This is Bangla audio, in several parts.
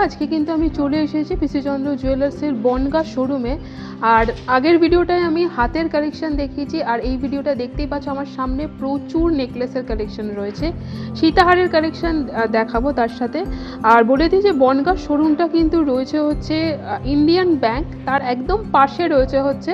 আজকে কিন্তু আমি চলে এসেছি পিসি চন্দ্র জুয়েলার্সের বনগাঁ শোরুমে। আর আগের ভিডিওটায় আমি হাতের কালেকশন দেখিয়েছি, আর এই ভিডিওটা দেখতেই পাচ্ছ আমার সামনে প্রচুর নেকলেসের কালেকশন রয়েছে, সীতাহারের কালেকশন দেখাবো তার সাথে। আর বলে দিই যে বনগাঁ শোরুমটা কিন্তু রয়েছে হচ্ছে ইন্ডিয়ান ব্যাংক, তার একদম পাশে রয়েছে হচ্ছে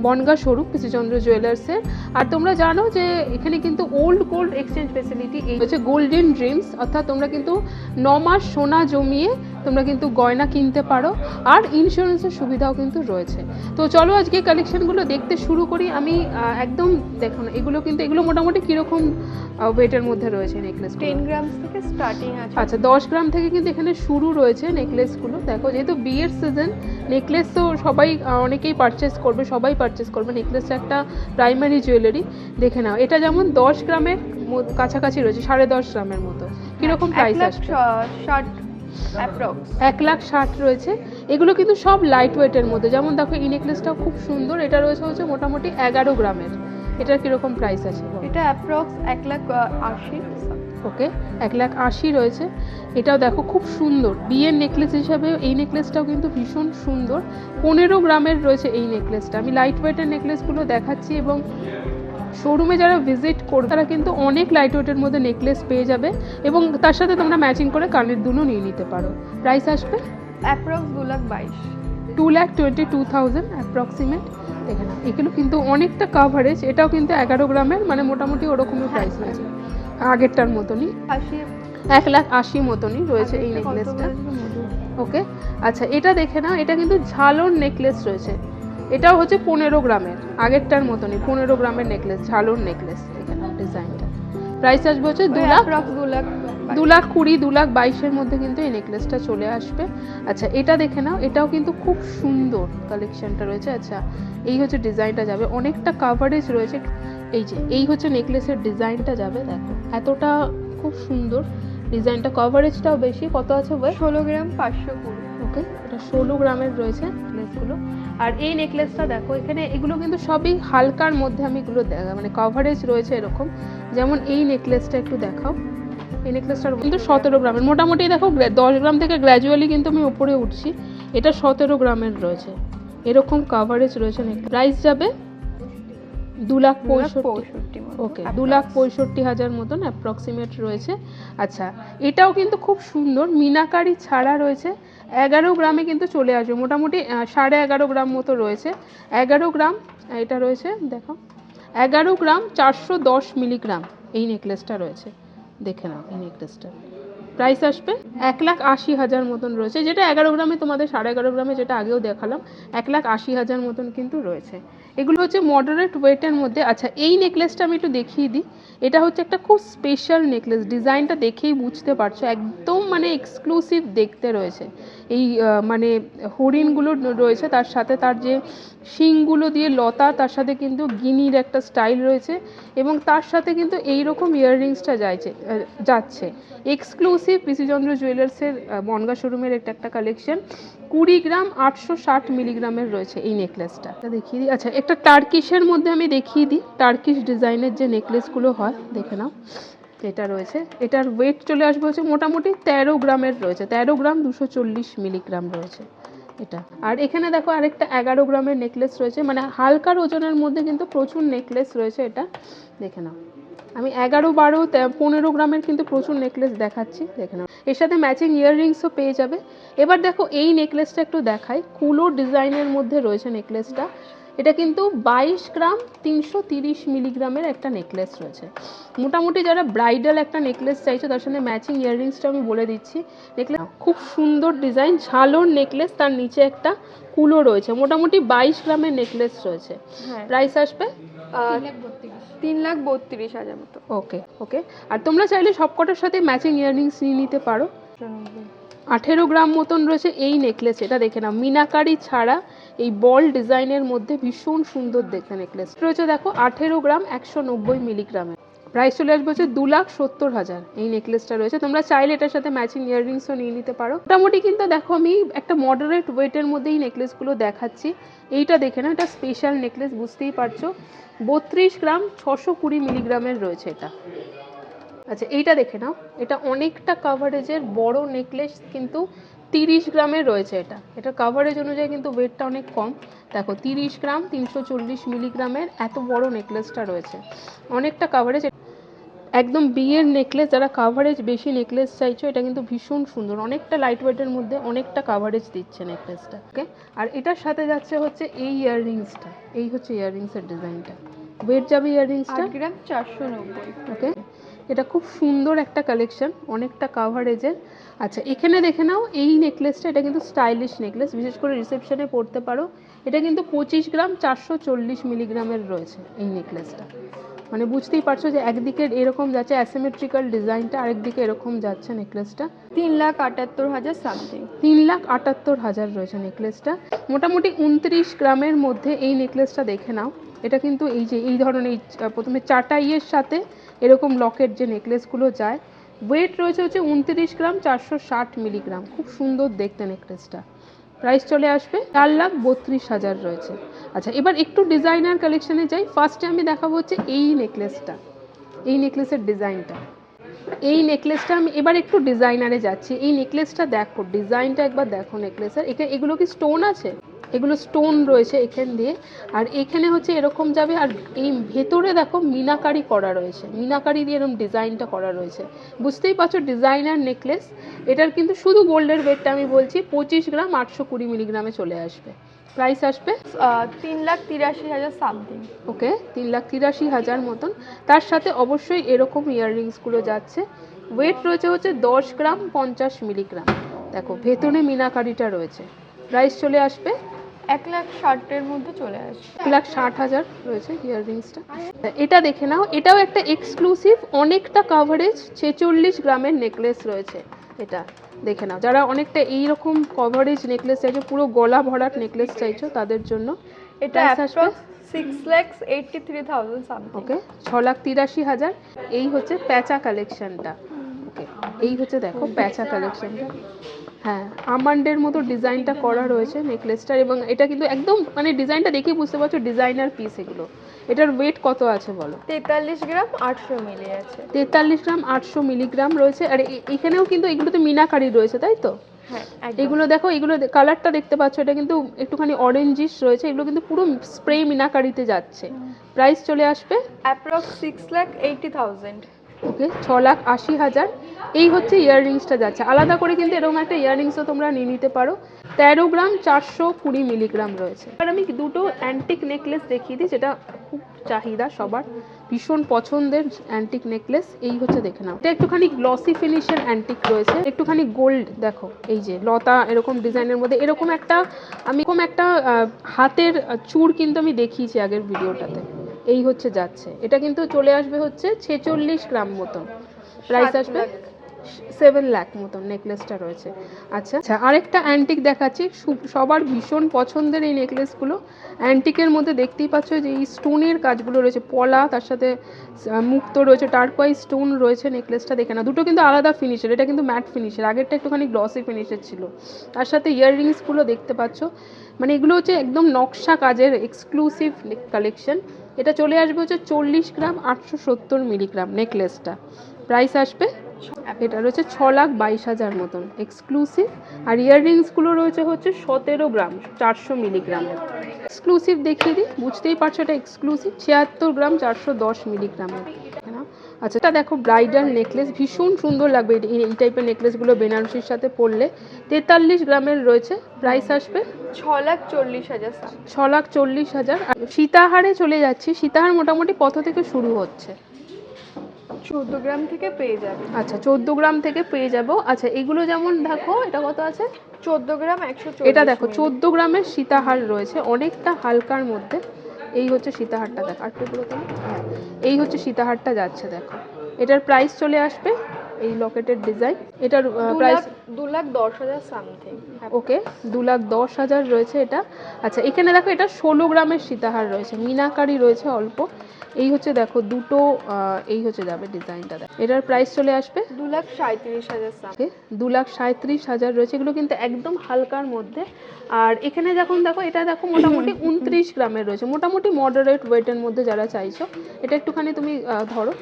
বনগাঁ শোরুম পিসি চন্দ্র জুয়েলার্সের। আর তোমরা জানো যে এখানে কিন্তু ওল্ড গোল্ড এক্সচেঞ্জ ফেসিলিটি এই হচ্ছে গোল্ডেন ড্রিমস, অর্থাৎ তোমরা কিন্তু 9 মাস সোনা জমিয়ে তোমরা কিন্তু গয়না কিনতে পারো, আর ইন্স্যুরেন্সের সুবিধাও কিন্তু রয়েছে। তো চলো আজকে কালেকশনগুলো দেখতে শুরু করি। আমি একদম দেখুন এগুলো মোটামুটি কীরকম ওয়েটের মধ্যে রয়েছে নেকলেস? 10 গ্রাম থেকে স্টার্টিং আছে। আচ্ছা, 10 গ্রাম থেকে কিন্তু এখানে শুরু রয়েছে নেকলেসগুলো। দেখো, যেহেতু বিয়ের সিজন, নেকলেস তো সবাই অনেকেই পারচেস করবে, সবাই পারচেস করবে। নেকলেসটা একটা প্রাইমারি জুয়েলারি। দেখে নাও, এটা যেমন 10 গ্রামের কাছাকাছি রয়েছে, 10.5 গ্রামের মতো। কীরকম প্রাইস আসবে? 1,60,000 রয়েছে। এগুলো কিন্তু সব লাইট ওয়েটের মধ্যে। যেমন দেখো, এই নেকলেসটাও খুব সুন্দর, এটা রয়েছে হচ্ছে মোটামুটি 11 গ্রামের। এটার কিরকম প্রাইস আছে? এটা অ্যাপ্রক্স 1,80,000। ওকে, 1,80,000 রয়েছে। এটাও দেখো খুব সুন্দর বিয়ের নেকলেস হিসাবে এই নেকলেসটাও কিন্তু ভীষণ সুন্দর। 15 গ্রামের রয়েছে এই নেকলেসটা। আমি লাইট ওয়েটের নেকলেসগুলো দেখাচ্ছি, এবং শোরুমে যারা ভিজিট করবে তারা কিন্তু অনেক লাইট ওয়েটের মধ্যে নেকলেস পেয়ে যাবে, এবং তার সাথে তোমরা ম্যাচিং করে কানের দুলও নিয়ে নিতে পারো। প্রাইস আসবে অ্যাপ্রক্স 2,22,000। 2,22,000 অ্যাপ্রক্সিমেট। দেখে না, এগুলো কিন্তু অনেকটা কাভারেজ। এটাও কিন্তু 11 গ্রামের, মানে মোটামুটি ওরকমই প্রাইস রয়েছে, আগেরটার মতনই 1,80,000 মতনই রয়েছে এই নেকলেসটা। ওকে, আচ্ছা, এটা দেখে না, এটা কিন্তু ঝালর নেকলেস রয়েছে। এটাও হচ্ছে 15 গ্রামের, আগেরটার মতনই 15 গ্রামের নেকলেস, ঝালর নেকলেস। দেখে নাও ডিজাইনটা। প্রাইস আসবে হচ্ছে 2,20,000, 2,22,000 মধ্যে কিন্তু এই নেকলেসটা চলে আসবে। আচ্ছা, এটা দেখে নাও, এটাও কিন্তু খুব সুন্দর কালেকশনটা রয়েছে। আচ্ছা, এই হচ্ছে ডিজাইনটা যাবে, অনেকটা কাভারেজ রয়েছে। এই হচ্ছে নেকলেসের ডিজাইনটা যাবে। দেখো এতটা খুব সুন্দর ডিজাইনটা, কভারেজটাও বেশি। কত আছে ওয়েট? 16 গ্রাম 520। ওকে, এটা 16 গ্রামের রয়েছে নেকলেসগুলো। আর এই নেকলেসটা দেখো, এখানে এগুলো কিন্তু সবই হালকার মধ্যে, আমি এগুলো মানে কভারেজ রয়েছে এরকম। যেমন এই নেকলেসটা একটু দেখাও। এই নেকলেসটার কিন্তু 17 গ্রামের। মোটামুটি দেখো 10 গ্রাম থেকে গ্র্যাজুয়ালি কিন্তু আমি উপরে উঠছি। এটা 17 গ্রামের রয়েছে, এরকম কভারেজ রয়েছে। প্রাইস যাবে 2,65,000। ওকে, 2,65,000 মতন অ্যাপ্রক্সিমেট রয়েছে। আচ্ছা, এটাও কিন্তু খুব সুন্দর, মিনাকারি ছাড়া রয়েছে। 11 গ্রামে কিন্তু চলে আসবে, মোটামুটি 11.5 গ্রাম মতো রয়েছে। 11 গ্রাম এটা রয়েছে, দেখো 11 গ্রাম 410 মিলিগ্রাম এই নেকলেসটা রয়েছে। দেখে নাও এই নেকলেসটা প্রাইস আসবে 1,80,000 মতন রয়েছে, যেটা 11 গ্রামে তোমাদের 11.5 গ্রামে যেটা আগেও দেখালাম 1,80,000 মতন কিন্তু রয়েছে। এগুলো হচ্ছে মডারেট ওয়েটের মধ্যে। আচ্ছা, এই নেকলেসটা আমি একটু দেখিয়ে দিই। এটা হচ্ছে একটা খুব স্পেশাল নেকলেস, ডিজাইনটা দেখেই বুঝতে পারছো, একদম মানে এক্সক্লুসিভ দেখতে রয়েছে। এই মানে হরিণগুলো রয়েছে, তার সাথে তার যে শিংগুলো দিয়ে লতা, তার সাথে কিন্তু গিনির একটা স্টাইল রয়েছে, এবং তার সাথে কিন্তু এইরকম ইয়াররিংসটা যাচ্ছে। এক্সক্লুসিভ পিসি চন্দ্র জুয়েলার্সের বনগাঁ শোরুমের একটা কালেকশন। 20 গ্রাম 860 মিলিগ্রামের রয়েছে এই নেকলেসটা। দেখিয়ে দিই। আচ্ছা, একটা টার্কিশের মধ্যে আমি দেখিয়ে দিই, টার্কিশ ডিজাইনের যে নেকলেসগুলো হয়, দেখে নাও। এটা রয়েছে, এটার ওয়েট চলে আসবে হচ্ছে মোটামুটি 13 গ্রামের রয়েছে, 13 গ্রাম 240 মিলিগ্রাম রয়েছে এটা। আর এখানে দেখো আরেকটা 11 গ্রামের নেকলেস রয়েছে, মানে হালকার ওজনের মধ্যে কিন্তু প্রচুর নেকলেস রয়েছে এটা। দেখে নাও, আমি 11, 12, 15 গ্রামের কিন্তু প্রচুর নেকলেস দেখাচ্ছি। দেখে নাও, এর সাথে ম্যাচিং ইয়াররিংসও পেয়ে যাবে। এবার দেখো এই নেকলেসটা একটু দেখাই, কুলো ডিজাইনের মধ্যে রয়েছে নেকলেসটা। এটা কিন্তু 22 গ্রাম 330 মিলিগ্রামের একটা নেকলেস রয়েছে। মোটামুটি যারা ব্রাইডাল একটা নেকলেস চাইছো, তার সাথে ম্যাচিং ইয়াররিংসটা আমি বলে দিচ্ছি। নেকলেস খুব সুন্দর ডিজাইন, ঝালর নেকলেস, তার নিচে একটা কুলো রয়েছে। মোটামুটি 22 গ্রামের নেকলেস রয়েছে। প্রাইস আসবে 3,32,000 মতো। ওকে ওকে, আর তোমরা চাইলে সবকটার সাথে ম্যাচিং ইয়াররিংস নিয়ে নিতে পারো। 18 গ্রাম মতন রয়েছে এই নেকলেস। এটা দেখে নাও, মিনাকারি ছাড়া এই বল ডিজাইনের মধ্যে ভীষণ সুন্দর দেখতে নেকলেস রয়েছে। দেখো 18 গ্রাম 190 মিলিগ্রামের। প্রাইস চলে আসবে হচ্ছে 2,70,000 এই নেকলেসটা রয়েছে। তোমরা চাইলে এটার সাথে ম্যাচিং ইয়াররিংসও নিয়ে নিতে পারো। মোটামুটি কিন্তু দেখো আমি একটা মডারেট ওয়েটের মধ্যে এই নেকলেসগুলো দেখাচ্ছি। এইটা দেখে না, এটা স্পেশাল নেকলেস, বুঝতেই পারছো। 32 গ্রাম 620 মিলিগ্রামের রয়েছে এটা। আচ্ছা, এইটা দেখে নাও, এটা অনেকটা কাভারেজের বড় নেকলেস, কিন্তু 30 গ্রামের রয়েছে এটা। এটা কাভারেজ অনুযায়ী কিন্তু ওয়েটটা অনেক কম। দেখো 30 গ্রাম 340 মিলিগ্রামের এত বড় নেকলেসটা রয়েছে, অনেকটা কাভারেজ। একদম বিয়ের নেকলেস, যারা কাভারেজ বেশি নেকলেস চাইছো, এটা কিন্তু ভীষণ সুন্দর, অনেকটা লাইট ওয়েটের মধ্যে অনেকটা কাভারেজ দিচ্ছে নেকলেসটা। ওকে, আর এটার সাথে যাচ্ছে হচ্ছে এই ইয়াররিংসটা। এই হচ্ছে ইয়াররিংসের ডিজাইনটা। ওয়েট যাবে ইয়াররিংসটা 8 গ্রাম 490। ওকে, এটা খুব সুন্দর একটা কালেকশন, অনেকটা কাভারেজের। আচ্ছা, এখানে দেখে নাও এই নেকলেসটা, এটা কিন্তু স্টাইলিশ নেকলেস, বিশেষ করে রিসেপশনে পরতে পারো। এটা কিন্তু 25 গ্রাম 440 মিলিগ্রামের রয়েছে এই নেকলেসটা। মানে বুঝতেই পারছো যে একদিকে এরকম যাচ্ছে অ্যাসিমেট্রিক্যাল ডিজাইনটা, আরেকদিকে এরকম যাচ্ছে নেকলেসটা। 3,78,000 সামথিং। 3,78,000 রয়েছে নেকলেসটা। মোটামুটি 29 গ্রামের মধ্যে এই নেকলেসটা দেখে নাও। এটা কিন্তু এই যে এই ধরনের প্রথমে চাটাইয়ের সাথে এরকম লকেট যে নেকলেসগুলো যায়, ওয়েট রয়েছে হচ্ছে 29 গ্রাম 460 মিলিগ্রাম। খুব সুন্দর দেখতে নেকলেসটা। প্রাইস চলে আসবে 4,32,000 রয়েছে। আচ্ছা, এবার একটু ডিজাইনার কালেকশনে যাই। ফার্স্টে আমি দেখাবো হচ্ছে এই নেকলেসটা, এই নেকলেসের ডিজাইনটা। এই নেকলেসটা আমি এবার একটু ডিজাইনারে যাচ্ছি। এই নেকলেসটা দেখো, ডিজাইনটা একবার দেখো নেকলেসের। এগুলো কি স্টোন আছে? এগুলো স্টোন রয়েছে এখান দিয়ে, আর এখানে হচ্ছে এরকম যাবে। আর এই ভেতরে দেখো মিনাকারি করা রয়েছে, মিনাকারি দিয়ে এরকম ডিজাইনটা করা রয়েছে। বুঝতেই পারছো ডিজাইনার নেকলেস। এটার কিন্তু শুধু গোল্ডের ওয়েটটা আমি বলছি 25 গ্রাম 820 মিলিগ্রামে চলে আসবে। প্রাইস আসবে 3,83,000 সামথিং। ওকে, 3,83,000 মতন। তার সাথে অবশ্যই এরকম ইয়াররিংসগুলো যাচ্ছে। ওয়েট রয়েছে হচ্ছে 10 গ্রাম 50 মিলিগ্রাম। দেখো ভেতরে মিনাকারিটা রয়েছে। প্রাইস চলে আসবে 1,60,000 মধ্যে চলে আসবে। 1,60,000 রয়েছে ইয়াররিংসটা। এটা দেখে নাও, এটাও একটা এক্সক্লুসিভ, অনেকটা কাভারেজ 46 গ্রামের নেকলেস রয়েছে। এটা দেখে নাও, যারা অনেকটা এইরকম কভারেজ নেকলেস চাইছো, পুরো গলা ভরাট নেকলেস চাইছো, তাদের জন্য এটা অ্যাপ্রক্স 6,83,000 সামথিং। ওকে, 6,83,000। এই হচ্ছে প্যাচা কালেকশনটা। ওকে, এই হচ্ছে দেখো প্যাচা কালেকশনটা। হ্যাঁ, আমন্ডের মতো ডিজাইনটা করা রয়েছে নেকলেসটার, এবং এটা কিন্তু একদম মানে ডিজাইনটা দেখেই বুঝতে পারছো ডিজাইনার পিস এগুলো। এটার ওয়েট কত আছে বলো? 43 গ্রাম 800 মিলি আছে। 43 গ্রাম 800 মিলিগ্রাম রয়েছে। আর এখানেও কিন্তু এগুলোতে মিনাকারি রয়েছে, তাই তো? হ্যাঁ, এগুলো দেখো, এগুলো কালারটা দেখতে পাচ্ছ, এটা কিন্তু একটুখানি অরেঞ্জিশ রয়েছে। এগুলো কিন্তু পুরো স্প্রে মিনাকারিতে যাচ্ছে। প্রাইস চলে আসবে অ্যাপ্রক্স 6,80,000। ওকে, 6,80,000। এই হচ্ছে ইয়াররিংসটা যাচ্ছে। আলাদা করে কিন্তু এরকম একটা ইয়াররিংসও তোমরা নিয়ে নিতে পারো। 13 গ্রাম 420 মিলিগ্রাম রয়েছে। এবার আমি দুটো অ্যান্টিক নেকলেস দেখিয়ে দিই, যেটা খুব চাহিদা সবার, ভীষণ পছন্দের অ্যান্টিক নেকলেস। এই হচ্ছে দেখে নাও, এটা একটুখানি গ্লসি ফিনিশের অ্যান্টিক রয়েছে, একটুখানি গোল্ড। দেখো এই যে লতা এরকম ডিজাইনের মধ্যে এরকম একটা হাতের চূড় কিন্তু আমি দেখিয়েছি আগের ভিডিওটাতে। এই হচ্ছে যাচ্ছে। এটা কিন্তু চলে আসবে হচ্ছে 46 গ্রাম মতন। প্রাইস আসবে 7 লাখ মতন নেকলেসটা রয়েছে। আচ্ছা আচ্ছা, আরেকটা অ্যান্টিক দেখাচ্ছি, সবার ভীষণ পছন্দের এই নেকলেসগুলো। অ্যান্টিকের মধ্যে দেখতেই পাচ্ছ যে এই স্টোনের কাজগুলো রয়েছে, পলা, তার সাথে মুক্ত রয়েছে, টার্কোয়াইজ স্টোন রয়েছে। নেকলেসটা দেখে না, দুটো কিন্তু আলাদা ফিনিশের। এটা কিন্তু ম্যাট ফিনিশের, আগেরটা একটুখানি গ্লসি ফিনিশের ছিল। তার সাথে ইয়াররিংসগুলো দেখতে পাচ্ছ, মানে এগুলো হচ্ছে একদম নকশা কাজের এক্সক্লুসিভ কালেকশন। এটা চলে আসবে হচ্ছে 40 গ্রাম 870 মিলিগ্রাম নেকলেসটা। প্রাইস আসবে, এটা রয়েছে 6,22,000 মতন এক্সক্লুসিভ। আর ইয়াররিংসগুলো রয়েছে হচ্ছে 17 গ্রাম 400 মিলিগ্রামের। এক্সক্লুসিভ দেখিয়ে দিই, বুঝতেই পারছো এটা এক্সক্লুসিভ। 76 গ্রাম 410 মিলিগ্রামের। আচ্ছা, এটা দেখো ব্রাইডাল নেকলেস, ভীষণ সুন্দর লাগবে এই টাইপের নেকলেসগুলো বেনারসির সাথে পরলে। 43 গ্রামের রয়েছে। প্রাইস আসবে 6,40,000। 6,40,000। সীতাহারে চলে যাচ্ছি। সীতাহার মোটামুটি কত থেকে শুরু হচ্ছে? 14 গ্রাম থেকে পেয়ে যাবে। আচ্ছা, 14 গ্রাম থেকে পেয়ে যাবো। আচ্ছা, এগুলো যেমন দেখো, এটা কত আছে? 14 গ্রাম 140। এটা দেখো 14 গ্রামের সীতাহার রয়েছে, অনেকটা হালকার মধ্যে। এই হচ্ছে সীতাহারটা, দেখো আর টুকরো তো। হ্যাঁ, এই হচ্ছে সীতাহারটা যাচ্ছে। দেখো এটার প্রাইস চলে আসবে, এই লকেটের ডিজাইন, এটার প্রাইস 2,10,000 সামথিং। ওকে, 2,10,000 রয়েছে এটা। আচ্ছা, এখানে দেখো এটা 16 গ্রামের সীতাহার রয়েছে, মিনাকারি রয়েছে অল্প। এই হচ্ছে দেখো দুটো, এই হচ্ছে যাবে ডিজাইনটা। দেখো এটার প্রাইস চলে আসবে 2,37,000 সামথিং। 2,37,000 রয়েছে। এগুলো কিন্তু একদম হালকার মধ্যে। আর এখানে যখন দেখো, এটা দেখো মোটামুটি 29 গ্রামের রয়েছে, মোটামুটি মডারেট ওয়েটের মধ্যে যারা চাইছো। এটা একটুখানি তুমি ধরো,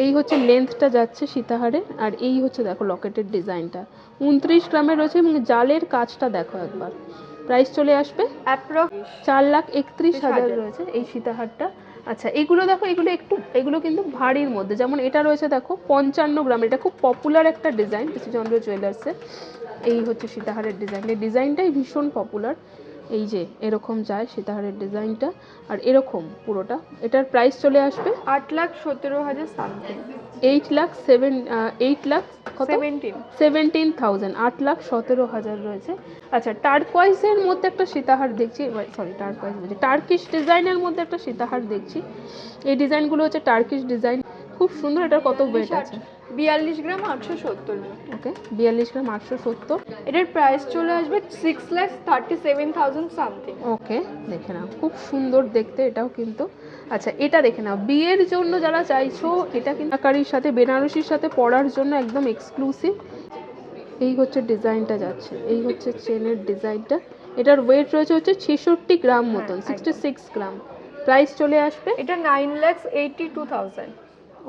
এই হচ্ছে লেন্থটা যাচ্ছে সীতাহারের, আর এই হচ্ছে দেখো লকেটের ডিজাইনটা 29 গ্রামের রয়েছে এবং জালের কাজটা দেখো একবার। প্রাইস চলে আসবে অ্যাপ্রক্স 4,31,000 রয়েছে এই সীতাহারটা। আচ্ছা এগুলো দেখো, এগুলো কিন্তু ভারীর মধ্যে, যেমন এটা রয়েছে দেখো 55 গ্রাম, এটা খুব পপুলার একটা ডিজাইন পিসিচন্দ্র জুয়েলার্সে। এই হচ্ছে সীতাহারের ডিজাইন, এই ডিজাইনটাই ভীষণ পপুলার। এই যে এরকম যায় সীতাহারের ডিজাইনটা, আর এরকম পুরোটা। এটার প্রাইস চলে আসবে 8,17,000 সামথিং। 8 লাখ কত? 17,000, 8,17,000 রয়েছে। আচ্ছা টার্কোয়াইজের মধ্যে একটা সীতাহার দেখছি, সরি টার্কোয়াইজ বলছি, টার্কিশ ডিজাইনের মধ্যে একটা সীতাহার দেখছি। এই ডিজাইনগুলো হচ্ছে টার্কিশ ডিজাইন, খুব সুন্দর। এটার কত ওয়েট আছে? 42 গ্রাম 870। ওকে 42 গ্রাম 870। এটার প্রাইস চলে আসবে 6,37,000 সামথিং। ওকে দেখে নাও, খুব সুন্দর দেখতে এটাও কিন্তু। আচ্ছা এটা দেখে নাও, বিয়ের জন্য যারা চাইছো, এটা কিন্তু আকারির সাথে বেনারসির সাথে পরার জন্য একদম এক্সক্লুসিভ। এই হচ্ছে ডিজাইনটা যাচ্ছে, এই হচ্ছে চেনের ডিজাইনটা। এটার ওয়েট রয়েছে হচ্ছে 66 গ্রাম মতন, 66 গ্রাম। প্রাইস চলে আসবে এটা 9,82,000।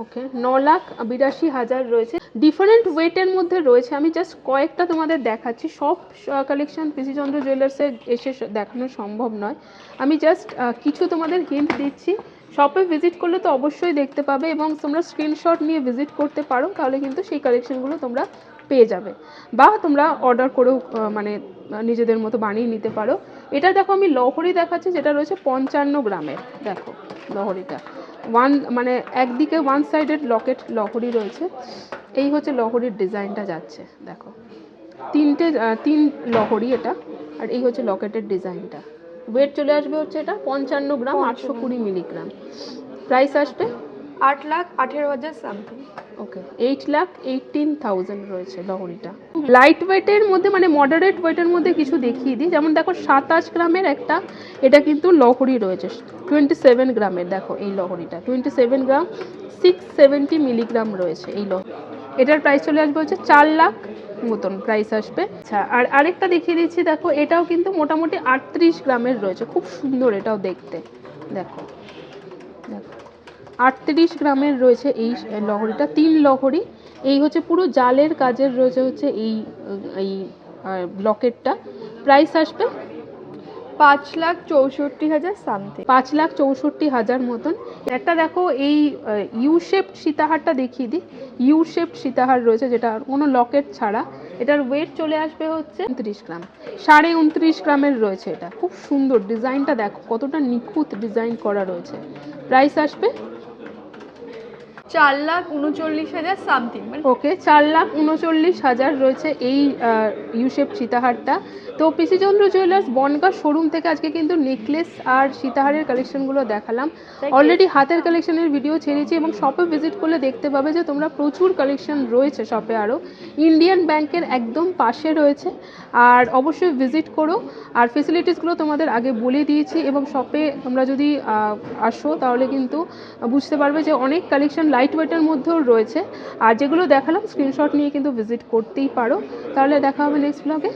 ওকে 9,82,000 রয়েছে। ডিফারেন্ট ওয়েটের মধ্যে রয়েছে, আমি জাস্ট কয়েকটা তোমাদের দেখাচ্ছি। সব কালেকশন পিসিচন্দ্র জুয়েলার্সে এসে দেখানো সম্ভব নয়, আমি জাস্ট কিছু তোমাদের হিন্ট দিচ্ছি। শপে ভিজিট করলে তো অবশ্যই দেখতে পাবে, এবং তোমরা স্ক্রিনশট নিয়ে ভিজিট করতে পারো, তাহলে কিন্তু সেই কালেকশনগুলো তোমরা পেয়ে যাবে, বা তোমরা অর্ডার করেও মানে নিজেদের মতো বানিয়ে নিতে পারো। এটা দেখো আমি লহরি দেখাচ্ছি, যেটা রয়েছে 55 গ্রামের। দেখো লহরিটা মানে একদিকে ওয়ান সাইডেড লকেট লহরি রয়েছে। এই হচ্ছে লহরির ডিজাইনটা যাচ্ছে দেখো, তিন লহরি এটা, আর এই হচ্ছে লকেটের ডিজাইনটা। ওয়েট চলে আসবে হচ্ছে এটা 55 গ্রাম 820 মিলিগ্রাম। প্রাইস আসবে 8,18,000 সামথিং। ওকে 8,18,000 রয়েছে লহরিটা। লাইট ওয়েটের মধ্যে মানে মডারেট ওয়েটের মধ্যে কিছু দেখিয়ে দিই, যেমন দেখো 27 গ্রামের একটা, এটা কিন্তু লহরি রয়েছে 27 গ্রামের। দেখো এই লহরিটা 27 গ্রাম 670 মিলিগ্রাম রয়েছে এই লহরি। এটার প্রাইস চলে আসবে হচ্ছে 4 লাখ মতন প্রাইস আসবে। আচ্ছা আর আরেকটা দেখিয়ে দিচ্ছি, দেখো এটাও কিন্তু মোটামুটি 38 গ্রামের রয়েছে, খুব সুন্দর এটাও দেখতে। দেখো দেখো 38 গ্রামের রয়েছে এই লহরিটা, 3 লহরি। এই হচ্ছে পুরো জালের কাজের রয়েছে হচ্ছে এই লকেটটা। প্রাইস আসবে 5,64,000 সামথিং। 5,64,000 মতন। একটা দেখো এই ইউ শেপড সীতাহারটা দেখিয়ে দিই। ইউ শেপড সীতাহার রয়েছে, যেটা কোনো লকেট ছাড়া। এটার ওয়েট চলে আসবে হচ্ছে 29 গ্রাম, 29.5 গ্রামের রয়েছে। এটা খুব সুন্দর ডিজাইনটা, দেখো কতটা নিখুঁত ডিজাইন করা রয়েছে। প্রাইস আসবে 4,39,000 সামথিং। ওকে 4,39,000 রয়েছে এই ইউ শেপ সীতাহারটা। তো পিসিচন্দ্র জুয়েলার্স বনগাঁ শোরুম থেকে আজকে কিন্তু নেকলেস আর সীতাহারের কালেকশনগুলো দেখালাম। অলরেডি হাতের কালেকশনের ভিডিও ছেড়েছি, এবং শপে ভিজিট করলে দেখতে পাবে যে তোমরা প্রচুর কালেকশন রয়েছে শপে। আরও ইন্ডিয়ান ব্যাংকের একদম পাশে রয়েছে, আর অবশ্যই ভিজিট করো। আর ফেসিলিটিসগুলো তোমাদের আগে বলে দিয়েছি, এবং শপে তোমরা যদি আসো তাহলে কিন্তু বুঝতে পারবে যে অনেক কালেকশন লাইট ওয়েটের মধ্যেও রয়েছে। আর যেগুলো দেখালাম স্ক্রিনশট নিয়ে কিন্তু ভিজিট করতেই পারো। তাহলে দেখা হবে নেক্সট ব্লগে।